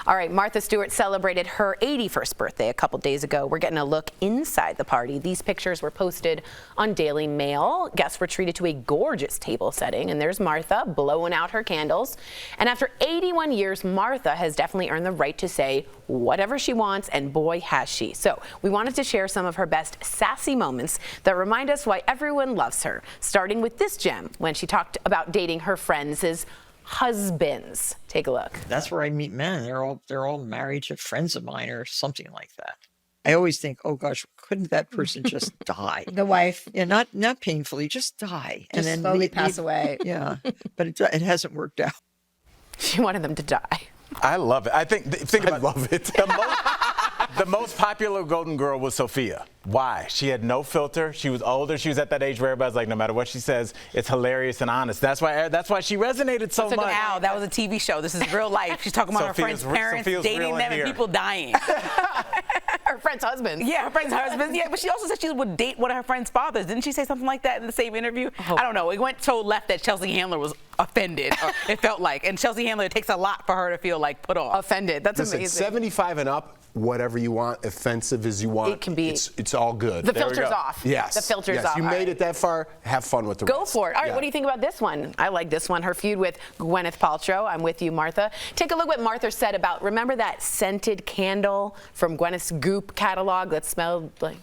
All right, Martha Stewart celebrated her 81st birthday a couple days ago. We're getting a look inside the party. These pictures were posted on Daily Mail. Guests were treated to a gorgeous table setting, and there's Martha blowing out her candles. And after 81 years, Martha has definitely earned the right to say whatever she wants, and boy, has she. So we wanted to share some of her best sassy moments that remind us why everyone loves her, starting with this gem when she talked about dating her friends' husbands. Take a look. That's where I meet men. They're all married to friends of mine or something like that. I always think, oh gosh, couldn't that person just die? The wife. Yeah, not painfully, just die. Just and then slowly pass away. Yeah, but it hasn't worked out. She wanted them to die. I love it. I think about I love it. The most popular Golden Girl was Sophia. Why? She had no filter. She was older. She was at that age where everybody's like, no matter what she says, it's hilarious and honest. That's why she resonated so much. Wow, that was a TV show. This is real life. She's talking about her friends' parents, dating them, and people dying. Her friends' husbands. Yeah, her friends' husbands. Yeah, but she also said she would date one of her friends' fathers. Didn't she say something like that in the same interview? Oh. I don't know. It went so left that Chelsea Handler was offended, or it felt like. And Chelsea Handler, it takes a lot for her to feel like put off. Offended. That's amazing. 75 and up, whatever you want, offensive as you want. It can be. It's all good. The filter's off. Yes. The filter's yes. off. You made it that far. Have fun with the rest. Go for it. All right, what do you think about this one? I like this one. Her feud with Gwyneth Paltrow. I'm with you, Martha. Take a look what Martha said about, remember that scented candle from Gwyneth's Goop catalog that smelled like?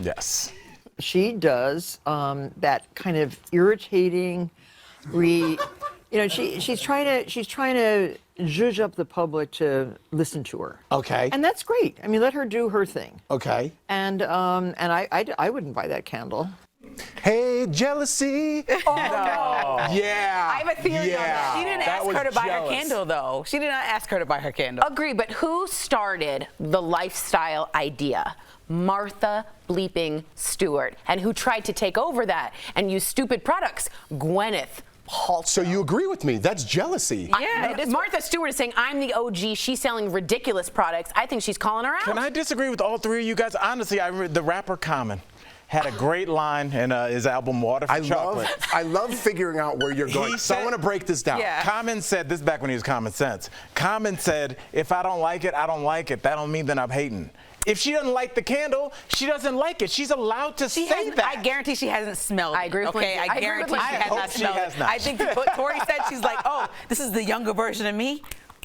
Yes. She does that kind of irritating, she's trying to zhuzh up the public to listen to her. Okay. And that's great. I mean, let her do her thing. Okay. And I wouldn't buy that candle. Hey, jealousy. Oh, no. Yeah. I have a theory on that. She didn't ask her to buy her candle, though. She did not ask her to buy her candle. Agree, but who started the lifestyle idea? Martha bleeping Stewart. And who tried to take over that and use stupid products? Gwyneth Paltrow. So you agree with me? That's jealousy. Yeah, Martha Stewart is saying, I'm the OG. She's selling ridiculous products. I think she's calling her out. Can I disagree with all three of you guys? Honestly, the rapper Common had a great line in his album Water for Chocolate. I love figuring out where you're going. So I want to break this down. Yeah. Common said, this is back when he was Common Sense. Common said, if I don't like it, I don't like it. That don't mean that I'm hating. If she doesn't like the candle, she doesn't like it. She's allowed to say that. I guarantee she hasn't smelled it. I agree with Okay, I guarantee she has not smelled it. I think what Tori said, she's like, oh, this is the younger version of me.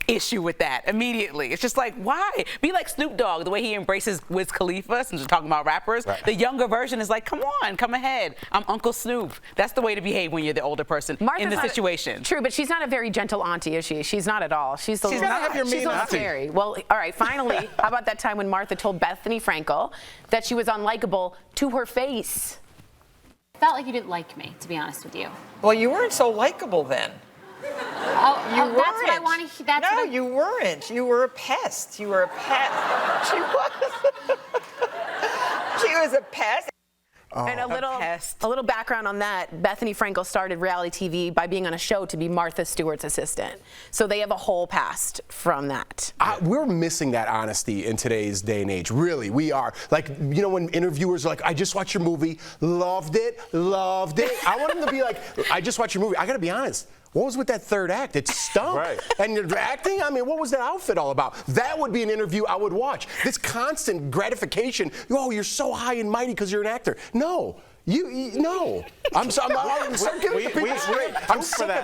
Issue with that immediately. It's just like, why? Be like Snoop Dogg, the way he embraces Wiz Khalifa, since we're talking about rappers. Right. The younger version is like, come on, come ahead. I'm Uncle Snoop. That's the way to behave when you're the older person in the situation. True, but she's not a very gentle auntie, is she? She's not at all. She's a little scary. Well, all right, finally, how about that time when Martha told Bethany Frankel that she was unlikable to her face? Felt like you didn't like me, to be honest with you. Well, you weren't so likable then. Oh, that's what I want to hear. No, you weren't. You were a pest. You were a pest. She was. She was a pest. Oh. And a little background on that. Bethany Frankel started reality TV by being on a show to be Martha Stewart's assistant. So they have a whole past from that. We're missing that honesty in today's day and age. Really, we are. Like, you know, when interviewers are like, I just watched your movie, loved it. I want them to be like, I just watched your movie. I got to be honest. What was with that third act? It stunk. Right. And your acting, I mean, what was that outfit all about? That would be an interview I would watch. This constant gratification, oh, you're so high and mighty because you're an actor. No. No. I'm sick of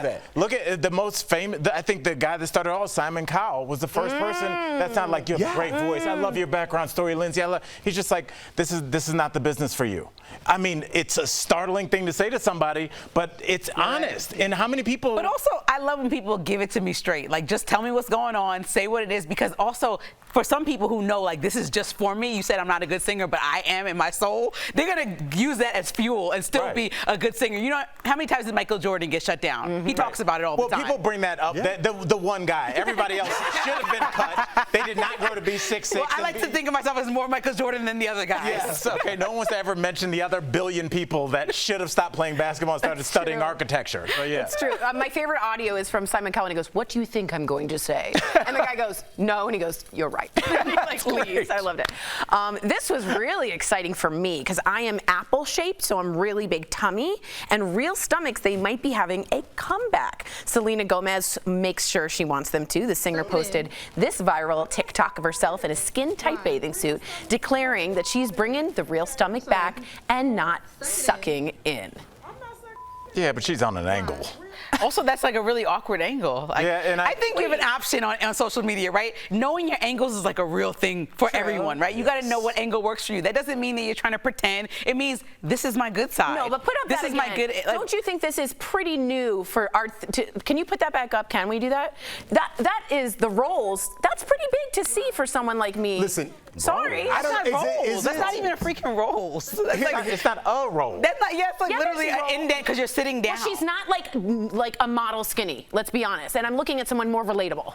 it. Look at the most famous, I think the guy that started all, Simon Cowell, was the first person that sounded like you have a great voice. I love your background story, Lindsay. He's just like, this is not the business for you. I mean, it's a startling thing to say to somebody, but it's honest. And how many people... But also, I love when people give it to me straight. Like, just tell me what's going on, say what it is, because also, for some people who know, like, this is just for me, you said I'm not a good singer, but I am in my soul, they're going to use that as fuel and still be a good singer. You know, how many times did Michael Jordan get shut down? He talks about it all the time. Well, people bring that up, the one guy. Everybody else should have been cut. They did not grow to be 6'6". Well, I like to think of myself as more Michael Jordan than the other guys. Yes, okay. No one wants to ever mention the other billion people that should have stopped playing basketball and started studying architecture. So, yeah. It's true. My favorite audio is from Simon Cowell, and he goes, what do you think I'm going to say? And the guy goes, no, and he goes, you're right. bye. Like, please. I loved it. This was really exciting for me because I am apple shaped, so I'm really big tummy, and real stomachs, they might be having a comeback. Selena Gomez makes sure she wants them to. The singer posted this viral TikTok of herself in a skin-tight bathing suit, declaring that she's bringing the real stomach back and not sucking in. Yeah, but she's on an angle. Also, that's like a really awkward angle. Like, yeah, and I think you have an option on social media, right? Knowing your angles is like a real thing for everyone, right? You got to know what angle works for you. That doesn't mean that you're trying to pretend. It means this is my good side. No, but put up this that is again. my good. Like, don't you think this is pretty new for our? Can you put that back up? Can we do that? That is the rolls. That's pretty big to see for someone like me. Listen. Sorry, that's not rolls. That's it? not even a freaking rolls. That's like, It's not a roll. that's not. Yeah, it's like Yeah, literally there's an roll. indent because you're sitting down. Well, she's not like a model skinny. Let's be honest. And I'm looking at someone more relatable,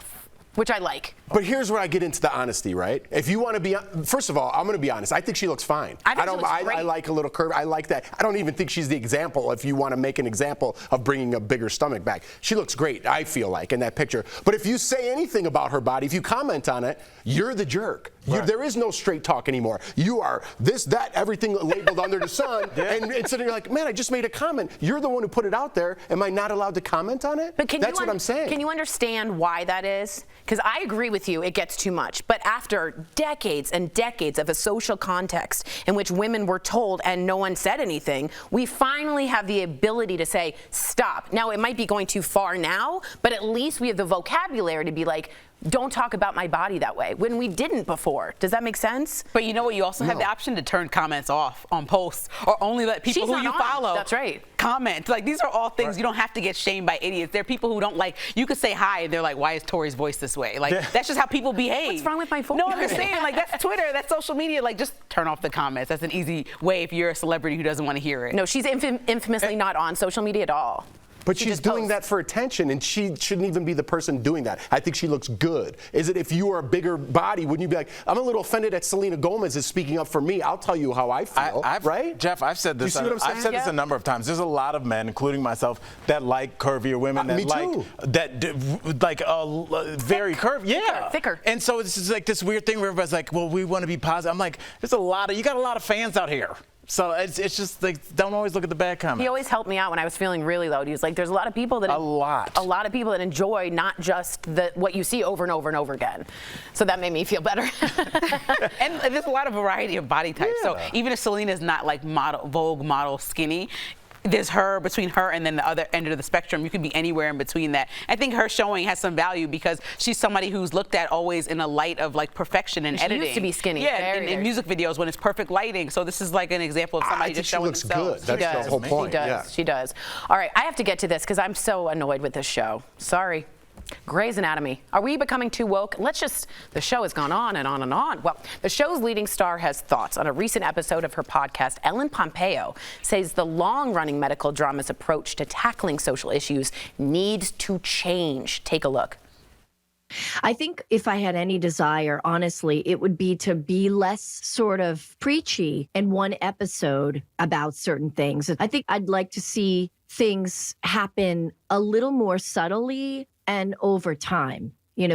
which I like. But here's where I get into the honesty, right? If you want to be, first of all, I'm going to be honest. I think she looks fine. I think she looks I great. like a little curve. I like that. I don't even think she's the example if you want to make an example of bringing a bigger stomach back. She looks great, I feel like, in that picture. But if you say anything about her body, if you comment on it, you're the jerk. Right. There is no straight talk anymore. You are this, that, everything labeled under the sun. And instead you're like, man, I just made a comment. You're the one who put it out there. Am I not allowed to comment on it? But That's what I'm saying. Can you understand why that is? Because I agree with you, it gets too much. But after decades and decades of a social context in which women were told and no one said anything, we finally have the ability to say, stop. Now, it might be going too far now, but at least we have the vocabulary to be like, don't talk about my body that way, when we didn't before. Does that make sense? But you know what? You also have the option to turn comments off on posts or only let people She's who not you on. follow That's right. comment. Like, these are all things you don't have to get shamed by idiots. There are people who don't like, you could say hi and they're like, why is Tori's voice this way? Like, that's just how people behave. What's wrong with my voice? No, I'm just saying, like, that's Twitter, that's social media. Like, just turn off the comments. That's an easy way if you're a celebrity who doesn't want to hear it. No, she's infamously not on social media at all. But She she's just doing posts. that for attention, and she shouldn't even be the person doing that. I think she looks good. Is it if you were a bigger body, wouldn't you be like, I'm a little offended that Selena Gomez is speaking up for me. I'll tell you how I feel, right? Jeff, I've said this. You see what I'm saying? I've said this a number of times. There's a lot of men, including myself, that like curvier women. That me like too. Very curvy. Yeah, thicker. And so it's just like this weird thing where everybody's like, well, we want to be positive. I'm like, you got a lot of fans out here. So it's just like, don't always look at the bad comments. He always helped me out when I was feeling really low. He was like, there's a lot of people that a lot of people that enjoy not just what you see over and over and over again. So that made me feel better. And there's a lot of variety of body types. So even if Selena's not like Vogue model skinny, there's between her and then the other end of the spectrum. You could be anywhere in between that. I think her showing has some value because she's somebody who's looked at always in a light of like perfection and editing. She used to be skinny. Yeah, in music videos when it's perfect lighting. So this is like an example of somebody just showing looks themselves. good. That's the whole point. She does. She does. All right, I have to get to this because I'm so annoyed with this show. Sorry. Grey's Anatomy. Are we becoming too woke? The show has gone on and on and on. Well, the show's leading star has thoughts. On a recent episode of her podcast, Ellen Pompeo says the long-running medical drama's approach to tackling social issues needs to change. Take a look. I think if I had any desire, honestly, it would be to be less sort of preachy in one episode about certain things. I think I'd like to see things happen a little more subtly and over time,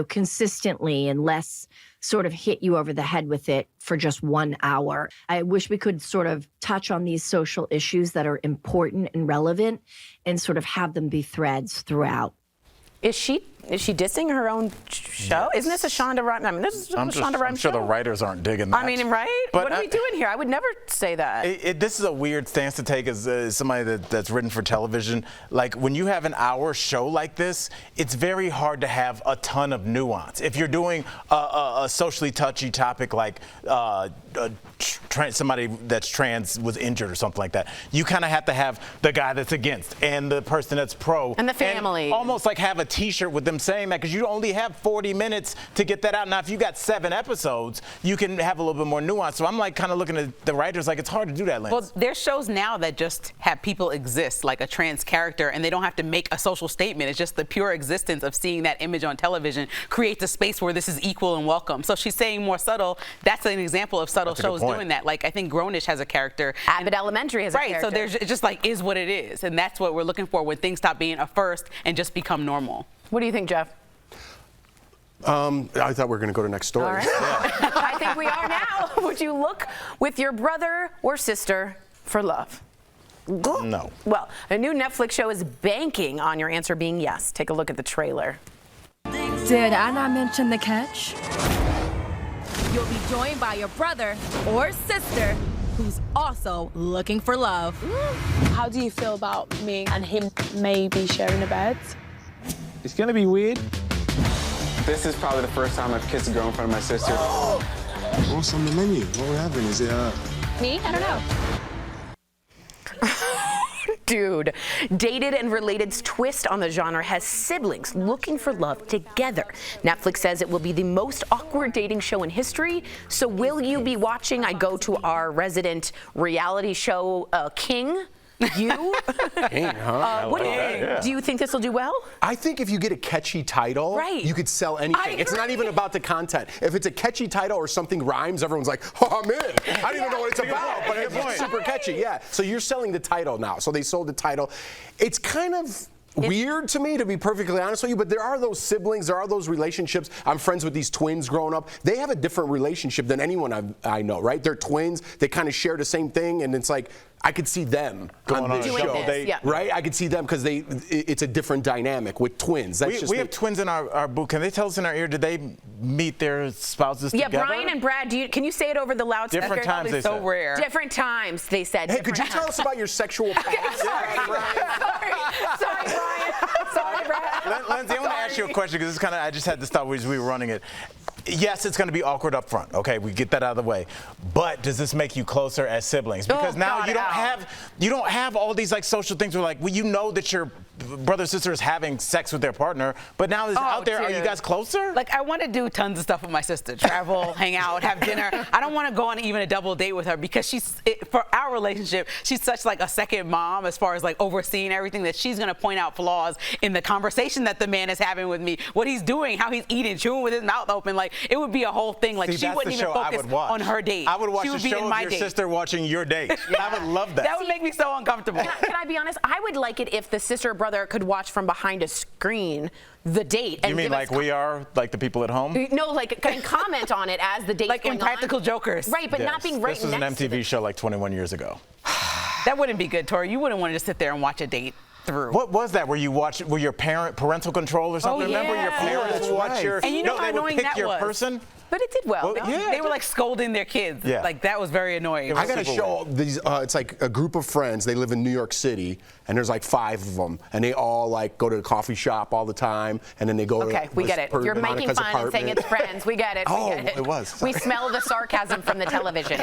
consistently, and less sort of hit you over the head with it for just 1 hour. I wish we could sort of touch on these social issues that are important and relevant and sort of have them be threads throughout. Is she dissing her own show? Isn't this a Shonda Rhimes? I mean, this is a Shonda Rhimes I'm sure show. the writers aren't digging that. I mean, right? But what are we doing here? I would never say that. This is a weird stance to take as somebody that's written for television. Like, when you have an hour show like this, it's very hard to have a ton of nuance. If you're doing a socially touchy topic like somebody that's trans was injured or something like that, you kind of have to have the guy that's against and the person that's pro. And the family. And almost like have a T-shirt with them saying that, because you only have 40 minutes to get that out. Now, if you got 7 episodes, you can have a little bit more nuance. So I'm like kind of looking at the writers like it's hard to do that, Lance. Well, there's shows now that just have people exist, like a trans character, and they don't have to make a social statement. It's just the pure existence of seeing that image on television creates a space where this is equal and welcome. So she's saying more subtle. That's an example of subtle shows doing that. Like, I think Grownish has a character. Abbott Elementary has a character. Right, so there's it just like is what it is. And that's what we're looking for when things stop being a first and just become normal. What do you think, Jeff? I thought we were going to go to next story. All right. I think we are now. Would you look with your brother or sister for love? No. Well, a new Netflix show is banking on your answer being yes. Take a look at the trailer. Did I not mention the catch? You'll be joined by your brother or sister who's also looking for love. How do you feel about me and him maybe sharing a bed? It's gonna be weird. This is probably the first time I've kissed a girl in front of my sister. What's on the menu? What we're having? Is it Me? I don't know. Dude, dated and related's twist on the genre has siblings looking for love together. Netflix says it will be the most awkward dating show in history. So will you be watching? I go to our resident reality show king. You? Dang, huh? What do you think? Do you think this will do well? I think if you get a catchy title, Right. you could sell anything. It's not even about the content. If it's a catchy title or something rhymes, everyone's like, oh, I'm in. I don't even know what it's about, but it's super catchy. Yeah. So you're selling the title now. So they sold the title. It's kind of weird to me, to be perfectly honest with you, but there are those siblings, there are those relationships. I'm friends with these twins growing up. They have a different relationship than anyone I know, right? They're twins. They kind of share the same thing, and it's like, I could see them on this show, right? I could see them because it's a different dynamic with twins. That's we have twins in our booth. Can they tell us in our ear, did they meet their spouses together? Yeah, Brian and Brad, can you say it over the loudspeaker? Different times, they said. rare. Different times, they said. Hey, could you tell us about your sexual past? Sorry, Brian. Sorry, Brad. Lindsay, I want to ask you a question because I just had to stop as we were running it. Yes, it's going to be awkward up front. Okay, we get that out of the way. But does this make you closer as siblings? Because now you don't have all these like social things where like, well, you know that your brother or sister is having sex with their partner, but now it's out there. Dude. Are you guys closer? Like, I want to do tons of stuff with my sister. Travel, hang out, have dinner. I don't want to go on even a double date with her because for our relationship, she's such like a second mom as far as like overseeing everything that she's going to point out flaws in the conversation that the man is having with me, what he's doing, how he's eating, chewing with his mouth open. Like, it would be a whole thing. Like, she wouldn't even focus on her date. I would watch she the would be show in of my your date. sister watching your date. I would love that. That would make me so uncomfortable. Can I be honest? I would like it if the sister or brother could watch from behind a screen the date. And you mean like we are, like the people at home? No, like and comment on it as the date's like going Impractical on. Jokers. Right, but not being right next to it. This was an MTV show like 21 years ago. That wouldn't be good, Tori. You wouldn't want to just sit there and watch a date through. What was that? Were your parental control or something? Oh, yeah. Remember your parents would watch your, and you know how they would annoying pick that your was. person? But it did well. Well, yeah. They were like scolding their kids. Yeah. Like, that was very annoying. I got to show these, it's like a group of friends. They live in New York City, and there's like 5 of them, and they all like go to the coffee shop all the time, and then they go to Okay, we get it. You're making fun and saying it's friends. We get it. Oh, we get it. it was. We smell the sarcasm from the television.